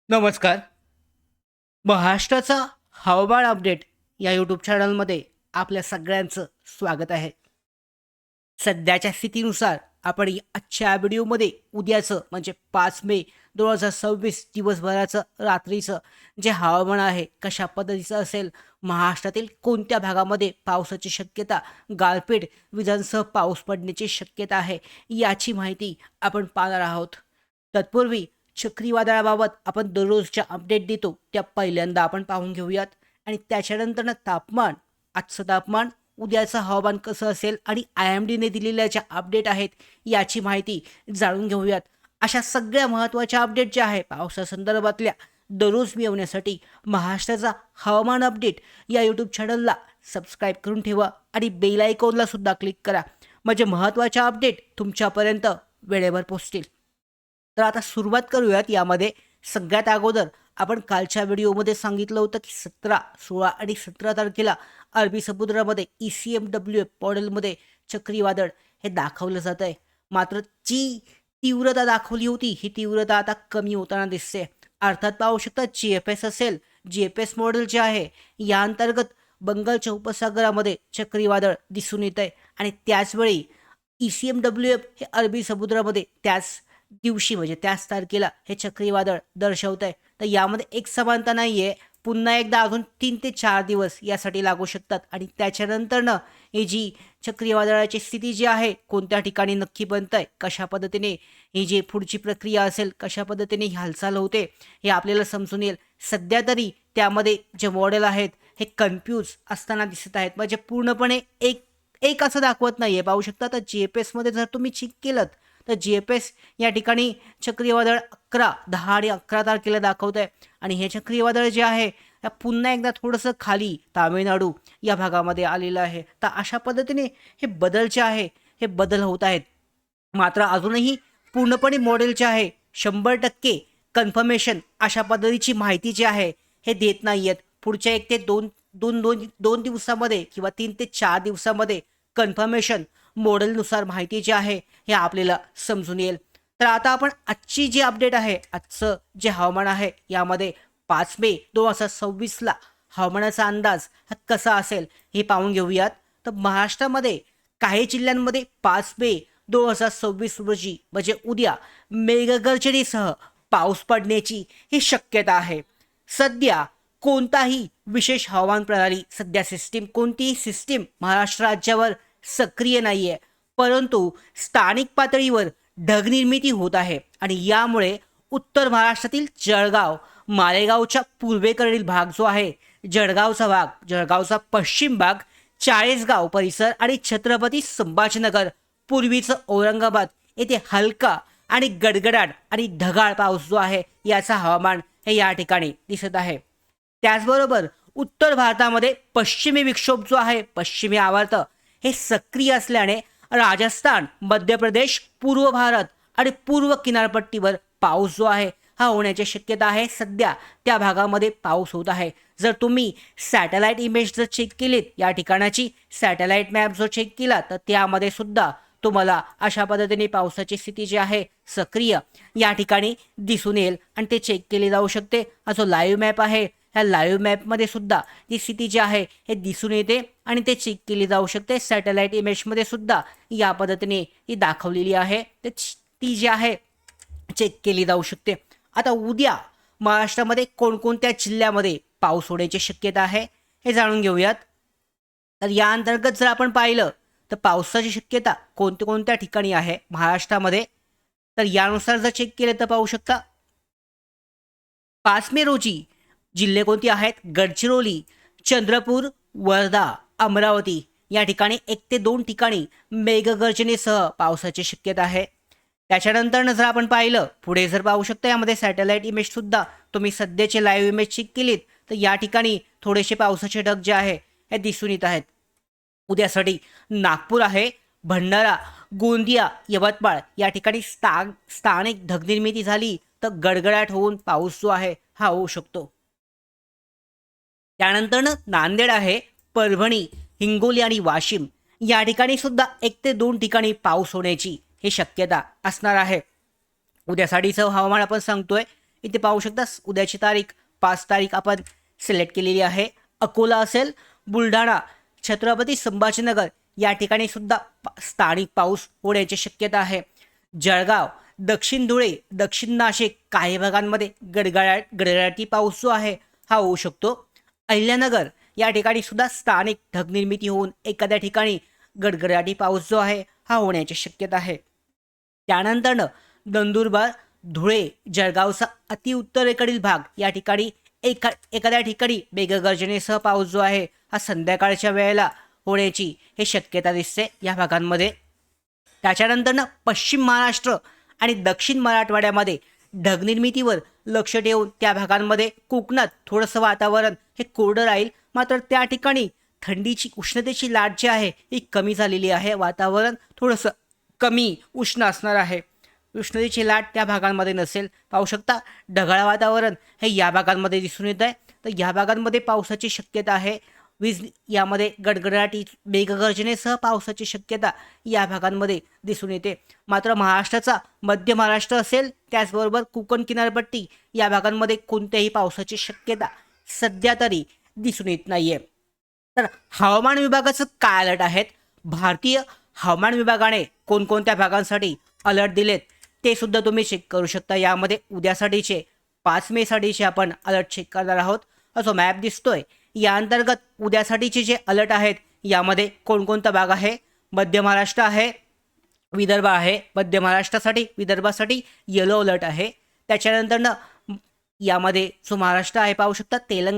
नमस्कार. महाराष्ट्राचा हवामान अपडेट या यूट्यूब चॅनलमध्ये आपल्या सगळ्यांचं स्वागत आहे. सध्याच्या स्थितीनुसार आपण आजच्या व्हिडिओमध्ये उद्याचं म्हणजे 5 मे 2026 दिवसभराचं रात्रीचं जे हवामान आहे कशा पद्धतीचं असेल, महाराष्ट्रातील कोणत्या भागामध्ये पावसाची शक्यता, गारपीट, विजांसह पाऊस पडण्याची शक्यता आहे याची माहिती आपण पाहणार आहोत. तत्पूर्वी चक्रीवादळाबाबत आपण दररोजच्या अपडेट देतो त्या पहिल्यांदा आपण पाहून घेऊयात आणि त्याच्यानंतर तापमान, आजचं तापमान, उद्याचं हवामान कसं असेल आणि IMDने दिलेल्या ज्या अपडेट आहेत याची माहिती जाणून घेऊयात. अशा सगळ्या महत्त्वाच्या अपडेट ज्या आहे पावसासंदर्भातल्या दररोज मिळवण्यासाठी महाराष्ट्राचा हवामान अपडेट या यूट्यूब चॅनलला सबस्क्राईब करून ठेवा आणि बेल आयकॉनला सुद्धा क्लिक करा, म्हणजे महत्त्वाच्या अपडेट तुमच्यापर्यंत वेळेवर पोहोचतील. तर आता सुरुवात करूयात. यामध्ये सगळ्यात अगोदर आपण कालच्या व्हिडिओमध्ये सांगितलं होतं की 17, 16 आणि 17 तारखेला अरबी समुद्रामध्ये ECMWF मॉडेलमध्ये चक्रीवादळ हे दाखवलं जात आहे. मात्र जी तीव्रता दाखवली होती ही तीव्रता आता कमी होताना दिसते. अर्थात पाहू शकता GFS असेल, GFS मॉडेल जे आहे या अंतर्गत बंगालच्या उपसागरामध्ये चक्रीवादळ दिसून येत आहे आणि त्याचवेळी ECMWF हे अरबी समुद्रामध्ये त्याच दिवशी म्हणजे त्याच तारखेला हे चक्रीवादळ दर्शवत आहे. तर यामध्ये एक समानता नाही आहे. पुन्हा एकदा अजून 3 ते 4 दिवस यासाठी लागू शकतात आणि त्याच्यानंतरनं ही जी चक्रीवादळाची स्थिती जी आहे कोणत्या ठिकाणी नक्की बनत आहे, कशा पद्धतीने ही जी पुढची प्रक्रिया असेल, कशा पद्धतीने ही हालचाल होते हे आपल्याला समजून येईल. सध्या तरी त्यामध्ये जे मॉडेल आहेत हे कन्फ्यूज असताना दिसत आहेत, म्हणजे पूर्णपणे एक एक असं दाखवत नाही आहे. पाहू शकता तर GFSमध्ये जर तुम्ही चेक केलं तर GFS या ठिकाणी चक्रीवादळ 11, 10 आणि 11 तारखेला दाखवत आहे आणि हे चक्रीवादळ जे आहे पुन्हा एकदा थोडंसं खाली तामिळनाडू या भागामध्ये आलेलं आहे. तर अशा पद्धतीने हे बदल जे आहे हे बदल होत आहेत. मात्र अजूनही पूर्णपणे मॉडेल जे आहे 100% कन्फर्मेशन अशा पद्धतीची माहिती जी आहे हे देत नाही आहेत. पुढच्या 1 ते 2 दिवसामध्ये किंवा 3 ते 4 दिवसामध्ये कन्फर्मेशन मॉडेलनुसार माहिती जी आहे हे आपल्याला समजून येईल. तर आता आपण आजची जी अपडेट आहे, आजचं जे हवामान आहे यामध्ये 5 मे 2026ला हवामानाचा अंदाज हा कसा असेल हे पाहून घेऊयात. तर महाराष्ट्रामध्ये काही जिल्ह्यांमध्ये 5 मे 2026 रोजी म्हणजे उद्या मेघगर्जनेसह पाऊस पडण्याची ही शक्यता आहे. सध्या कोणताही विशेष हवामान प्रणाली कोणतीही सिस्टीम महाराष्ट्र राज्यावर सक्रिय नाही आहे, परंतु स्थानिक पातळीवर ढगनिर्मिती होत आहे आणि यामुळे उत्तर महाराष्ट्रातील जळगाव, मालेगावच्या पूर्वेकडील भाग जो आहे, जळगावचा भाग, जळगावचा पश्चिम भाग, चाळीसगाव परिसर आणि छत्रपती संभाजीनगर, पूर्वीचं औरंगाबाद येथे हलका आणि गडगडाट आणि ढगाळ पाऊस जो आहे याचा हवामान हे या ठिकाणी दिसत आहे. त्याचबरोबर उत्तर भारतामध्ये पश्चिमी विक्षोभ जो आहे, पश्चिमी आवर्त हे सक्रिय असल्याने राजस्थान, मध्य प्रदेश, पूर्व भारत आणि पूर्व किनारपट्टीवर पाऊस जो आहे हा होण्याची शक्यता आहे. सध्या त्या भागामध्ये पाऊस होत आहे. जर तुम्ही सॅटेलाइट इमेज जर चेक केलीत, या ठिकाणाची सॅटेलाइट मॅप जो चेक केला तर त्यामध्ये सुद्धा तुम्हाला अशा पद्धतीने पावसाची स्थिती जी आहे सक्रिय या ठिकाणी दिसून येईल आणि ते चेक केले जाऊ शकते. हा जो लाईव्ह मॅप आहे ह्या लाईव्ह मॅपमध्ये सुद्धा ती स्थिती जी आहे हे दिसून येते आणि ते चेक केली जाऊ शकते. सॅटेलाइट इमेजमध्ये सुद्धा या पद्धतीने ती दाखवलेली आहे, ती जी आहे चेक केली जाऊ शकते. आता उद्या महाराष्ट्रामध्ये कोणकोणत्या जिल्ह्यामध्ये पाऊस होण्याची शक्यता आहे हे जाणून घेऊयात. तर या अंतर्गत जर आपण पाहिलं तर पावसाची शक्यता कोणत्या ठिकाणी आहे महाराष्ट्रामध्ये, तर यानुसार जर चेक केलं तर पाहू शकता 5 मे रोजी जिल्हे कोणते आहेत, गडचिरोली, चंद्रपूर, वर्धा, अमरावती या ठिकाणी 1 ते 2 ठिकाणी मेघगर्जनेसह पावसाची शक्यता आहे. त्याच्यानंतर जर आपण पाहिलं पुढे जर पाहू शकता यामध्ये सॅटेलाइट इमेज सुद्धा तुम्ही सध्याचे लाईव्ह इमेज चेक केलीत तर या ठिकाणी थोडेसे पावसाचे ढग जे आहे हे दिसून येत आहेत. उद्यासाठी नागपूर आहे, भंडारा, गोंदिया, यवतमाळ या ठिकाणी स्थानिक ढगनिर्मिती झाली तर गडगडाट होऊन पाऊस जो आहे हा होऊ शकतो. त्यानंतर नांदेड आहे, परभणी, हिंगोली आणि वाशिम या ठिकाणी सुद्धा 1 ते 2 ठिकाणी पाऊस होण्याची ही शक्यता असणार आहे. उद्यासाठीचं हवामान आपण सांगतोय इथे पाहू शकता उद्याची तारीख 5 तारीख आपण सिलेक्ट केलेली आहे. अकोला असेल, बुलढाणा, छत्रपती संभाजीनगर या ठिकाणी सुद्धा स्थानिक पाऊस होण्याची शक्यता आहे. जळगाव, दक्षिण धुळे, दक्षिण नाशिक काही भागांमध्ये गडगडाटी पाऊस जो आहे हा होऊ शकतो. अहिल्यानगर या ठिकाणी सुद्धा स्थानिक ढगनिर्मिती होऊन एखाद्या ठिकाणी गडगडाटी पाऊस जो आहे हा होण्याची शक्यता आहे. त्यानंतरनं नंदुरबार, धुळे, जळगावचा अतिउत्तरेकडील भाग या ठिकाणी एखाद्या ठिकाणी मेघगर्जनेसह पाऊस जो आहे हा संध्याकाळच्या वेळेला होण्याची हे शक्यता दिसते या भागांमध्ये. त्याच्यानंतरनं पश्चिम महाराष्ट्र आणि दक्षिण मराठवाड्यामध्ये ढगनिर्मितीवर लक्ष ठेवून त्या भागांमध्ये कोकणात थोडंसं वातावरण हे कोरडं राहील. मात्र त्या ठिकाणी थंडीची उष्णतेची लाट जी आहे ही कमी झालेली आहे. वातावरण थोडंसं कमी उष्ण असणार आहे. उष्णतेची लाट त्या भागांमध्ये नसेल. पाहू शकता ढगाळ वातावरण हे या भागांमध्ये दिसून येत आहे. तर या भागांमध्ये पावसाची शक्यता आहे. वीज यामध्ये गडगडाटी मेघगर्जनेसह पावसाची शक्यता या भागांमध्ये दिसून येते. मात्र महाराष्ट्राचा मध्य महाराष्ट्र असेल, त्याचबरोबर कोकण किनारपट्टी या भागांमध्ये कोणत्याही पावसाची शक्यता सध्या तरी दिसून येत नाहीये. तर हवामान विभागाचं काय अलर्ट आहेत, भारतीय हवामान विभागाने कोणकोणत्या भागांसाठी अलर्ट दिलेत ते सुद्धा तुम्ही चेक करू शकता. यामध्ये उद्यासाठीचे 5 मे साठीचे आपण अलर्ट चेक करणार आहोत. जो मॅप दिसतोय या अंतर्गत उद्यासाठीचे जे अलर्ट आहेत यामध्ये कोणकोणता भाग आहे. मध्य महाराष्ट्र आहे, विदर्भ आहे. मध्य महाराष्ट्रासाठी विदर्भासाठी येलो अलर्ट आहे. त्याच्यानंतरनं यामध्ये जो महाराष्ट्र आहे पाहू शकता, तेलंगणा